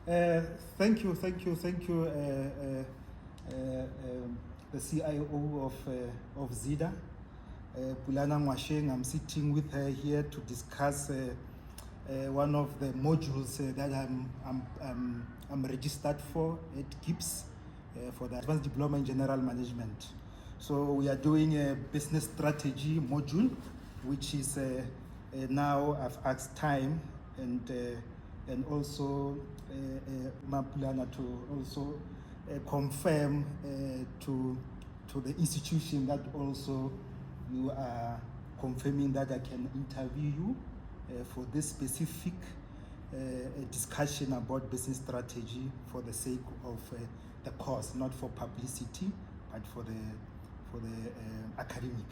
Thank you, the CIO of Zida, Pulana Mwasheng. I'm sitting with her here to discuss one of the modules that I'm registered for at GIPS for the Advanced Diploma in General Management. So we are doing a business strategy module, which is now I've asked time and also Mapulana to also confirm to the institution that also you are confirming that I can interview you for this specific discussion about business strategy for the sake of the course, not for publicity, but for the academic.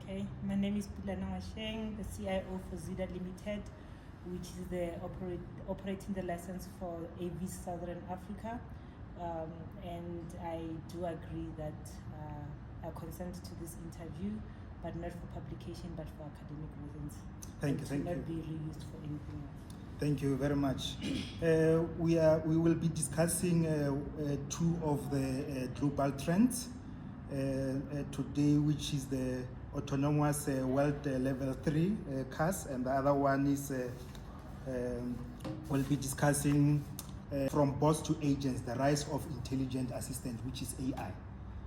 Okay, my name is Pulana Mwasheng, the CIO for Zida Limited, which is the operating the license for AVIS Southern Africa, and I do agree that I consent to this interview, but not for publication, but for academic reasons. Thank you. Not be reused for anything else. Thank you very much. We will be discussing two of the global trends today, which is the autonomous world level 3 cars, and the other one is we'll be discussing from boss to agents, the rise of intelligent assistant, which is AI.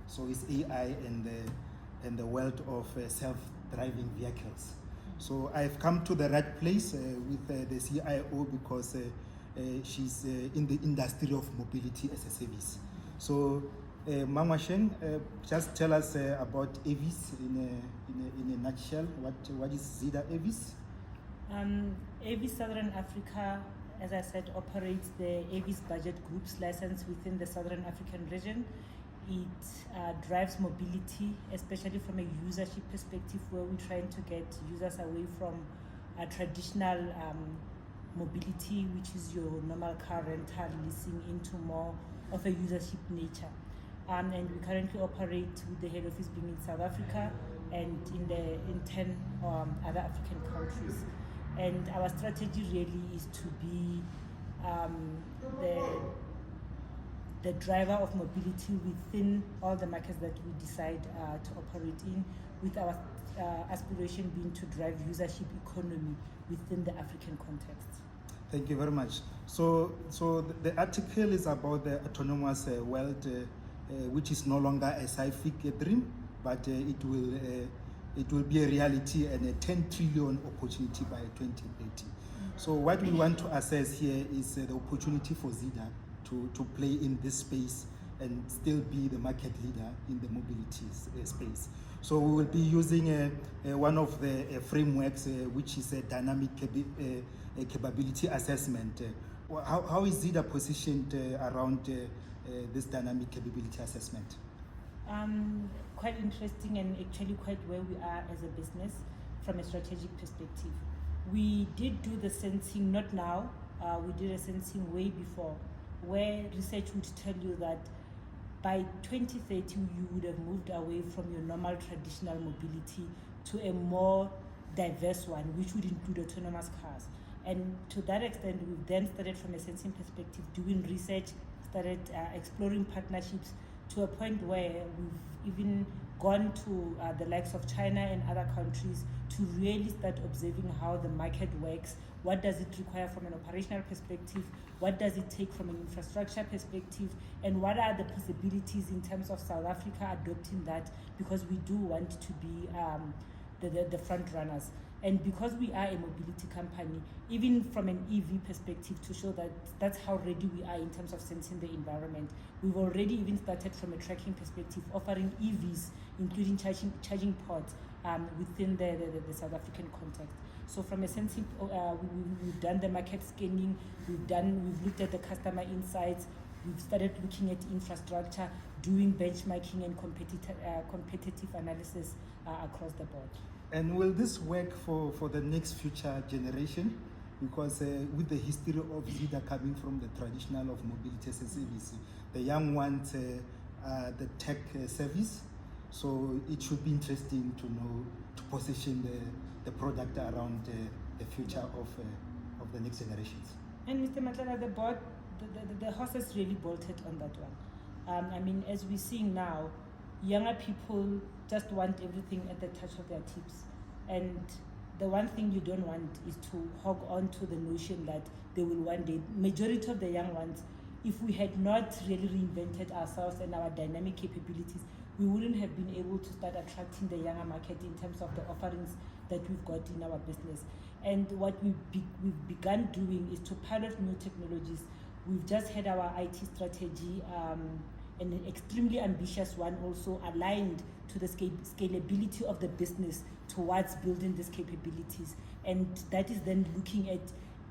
So it's AI and the world of self-driving vehicles. So I've come to the right place with the CIO because she's in the industry of mobility as a service. So Mama Shen, just tell us about AVIS in a nutshell. What is Zida AVIS? AVIS Southern Africa, as I said, operates the AVIS budget group's license within the Southern African region. It drives mobility, especially from a usership perspective, where we're trying to get users away from traditional mobility, which is your normal car rental, leasing, into more of a usership nature. And we currently operate with the head office being in South Africa and in 10 other African countries. And our strategy really is to be the driver of mobility within all the markets that we decide to operate in, with our aspiration being to drive usership economy within the African context. Thank you very much. So the article is about the autonomous world, which is no longer a sci-fi dream, but it will be a reality and a 10 trillion opportunity by 2030. So what we want to assess here is the opportunity for Zida to play in this space and still be the market leader in the mobility space. So we will be using one of the frameworks, which is a dynamic capability assessment. How is Zida positioned around this dynamic capability assessment? Quite interesting, and actually quite where we are as a business from a strategic perspective. We did do the sensing, not now, we did a sensing way before, where research would tell you that by 2030 you would have moved away from your normal traditional mobility to a more diverse one, which would include autonomous cars. And to that extent, we've then started from a sensing perspective, doing research, started exploring partnerships to a point where we've even gone to the likes of China and other countries to really start observing how the market works. What does it require from an operational perspective? What does it take from an infrastructure perspective? And what are the possibilities in terms of South Africa adopting that? Because we do want to be the front runners. And because we are a mobility company, even from an EV perspective, to show that that's how ready we are in terms of sensing the environment, we've already even started from a tracking perspective, offering EVs, including charging ports within the South African context. So from a sensing, we've done the market scanning, we've looked at the customer insights, we've started looking at infrastructure, doing benchmarking and competitive analysis across the board. And will this work for the next future generation? Because with the history of Zida coming from the traditional of mobility as a service, the young ones the tech service. So it should be interesting to know, to position the product around the future of the next generations. And Mr. Matala, the board the horses really bolted on that one. I mean, as we're seeing now, younger people just want everything at the touch of their tips. And the one thing you don't want is to hog on to the notion that they will one day, majority of the young ones, if we had not really reinvented ourselves and our dynamic capabilities, we wouldn't have been able to start attracting the younger market in terms of the offerings that we've got in our business. And what we've begun doing is to pilot new technologies. We've just had our IT strategy, and an extremely ambitious one, also aligned to the scalability of the business towards building these capabilities. And that is then looking at,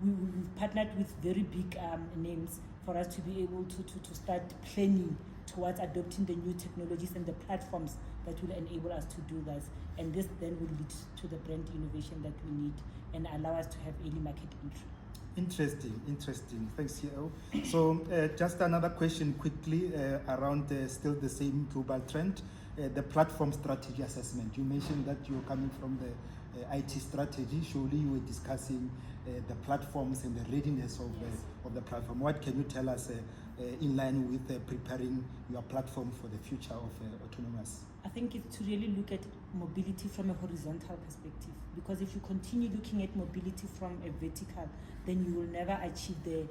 we've partnered with very big names for us to be able to start planning towards adopting the new technologies and the platforms that will enable us to do this. And this then will lead to the brand innovation that we need and allow us to have early market entry. Interesting. Thanks, CEO. So just another question quickly around still the same global trend, the platform strategy assessment. You mentioned that you're coming from the IT strategy. Surely you were discussing the platforms and the readiness of the platform. What can you tell us in line with preparing your platform for the future of autonomous? I think it's to really look at mobility from a horizontal perspective, because if you continue looking at mobility from a vertical, then you will never achieve the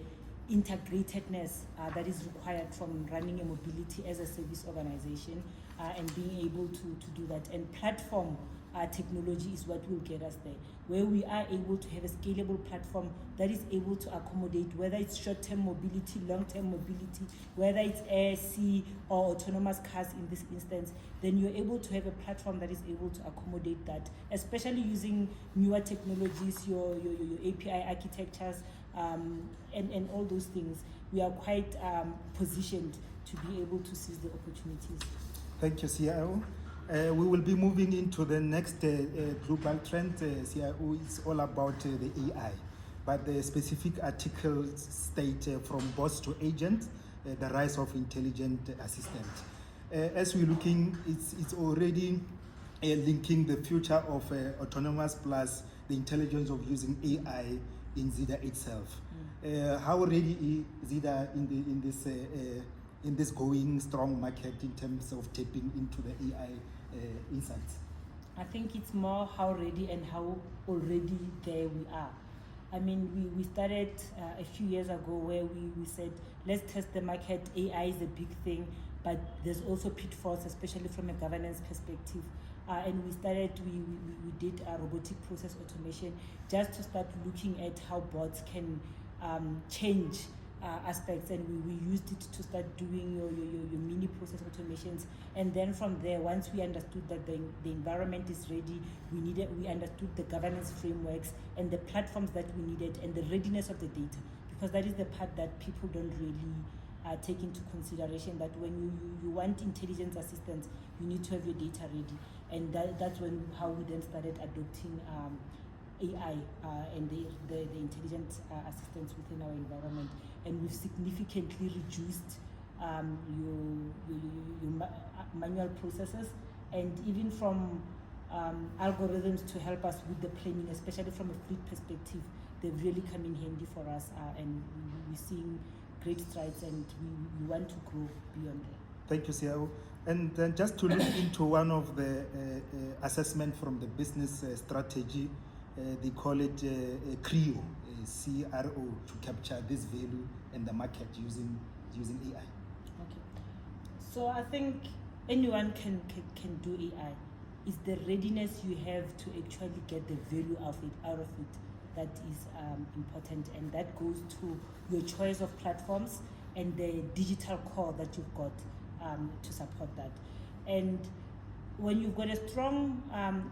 integratedness that is required from running a mobility as a service organization and being able to do that. And platform technology is what will get us there, where we are able to have a scalable platform that is able to accommodate, whether it's short-term mobility, long-term mobility, whether it's air, sea, or autonomous cars in this instance, then you're able to have a platform that is able to accommodate that, especially using newer technologies, your API architectures, and all those things. We are quite positioned to be able to seize the opportunities. Thank you, CIO. We will be moving into the next global trend. CIO is all about the AI, but the specific articles state from boss to agent, the rise of intelligent assistant. As we're looking, it's already linking the future of autonomous plus the intelligence of using AI in Zeda itself. How ready is Zeda in this going strong market in terms of tapping into the AI insights? I think it's more how ready and how already there we are. I mean, we started a few years ago where we said, let's test the market. AI is a big thing, but there's also pitfalls, especially from a governance perspective. And we did robotic process automation just to start looking at how bots can change aspects, and we used it to start doing your mini process automations. And then from there, once we understood that the environment is ready, we understood the governance frameworks and the platforms that we needed and the readiness of the data, because that is the part that people don't really take into consideration, that when you want intelligence assistance, you need to have your data ready. And that's how we then started adopting AI and the intelligent assistance within our environment. And we've significantly reduced your manual processes, and even from algorithms to help us with the planning, especially from a fleet perspective, they've really come in handy for us, and we're seeing great strides, and we want to grow beyond that. Thank you, CIO. And then just to look into one of the assessment from the business strategy, they call it CRO, CRO, to capture this value in the market using AI. Okay. So I think anyone can do AI. It's the readiness you have to actually get the value out of it that is important, and that goes to your choice of platforms and the digital core that you've got to support that. And when you've got a strong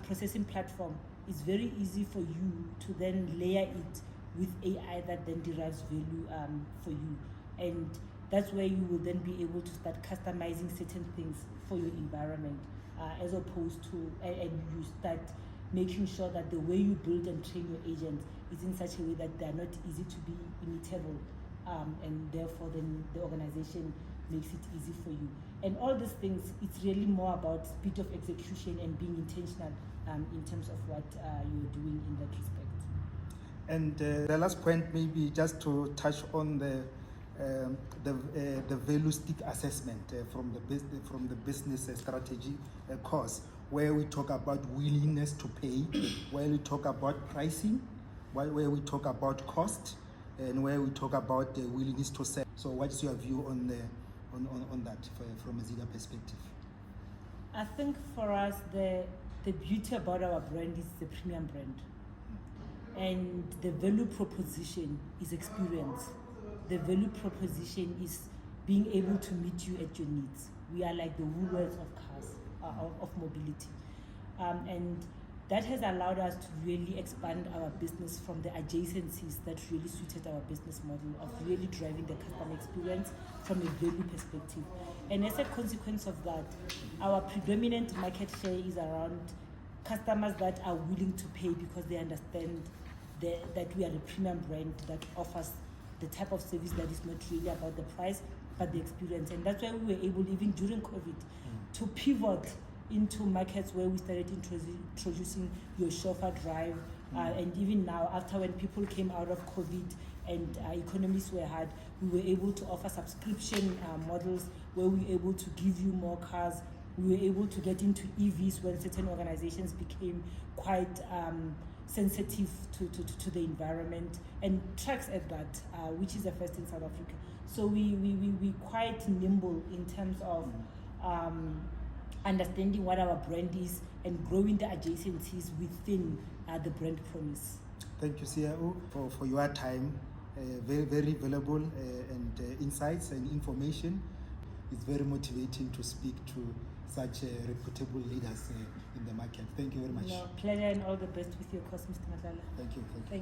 processing platform, it's very easy for you to then layer it with AI that then derives value for you. And that's where you will then be able to start customizing certain things for your environment, as opposed to, and you start making sure that the way you build and train your agents is in such a way that they're not easy to be imitable, and therefore then the organization makes it easy for you. And all these things, it's really more about speed of execution and being intentional in terms of what you're doing in that respect. And the last point, maybe just to touch on the the value stick assessment from the business strategy course, where we talk about willingness to pay, where we talk about pricing, where we talk about cost, and where we talk about the willingness to sell. So what's your view on that from a Zeda perspective? I think for us, the beauty about our brand is the premium brand. And the value proposition is experience. The value proposition is being able to meet you at your needs. We are like the Woolworths of cars, of mobility. And that has allowed us to really expand our business from the adjacencies that really suited our business model of really driving the customer experience from a value perspective. And as a consequence of that, our predominant market share is around customers that are willing to pay because they understand that we are a premium brand that offers the type of service that is not really about the price but the experience. And that's why we were able, even during COVID, to pivot into markets where we started introducing your chauffeur drive, and even now, after when people came out of COVID and economies were hard, we were able to offer subscription models where we were able to give you more cars. We were able to get into EVs when certain organizations became quite sensitive to the environment, and trucks at that, which is the first in South Africa. So we quite nimble in terms of understanding what our brand is and growing the adjacencies within the brand promise. Thank you, CIO, for your time. Very, very valuable and insights and information. It's very motivating to speak to such reputable leaders in the market. Thank you very much. No, pleasure and all the best with your course, Mr. Matala. Thank you. Thank you.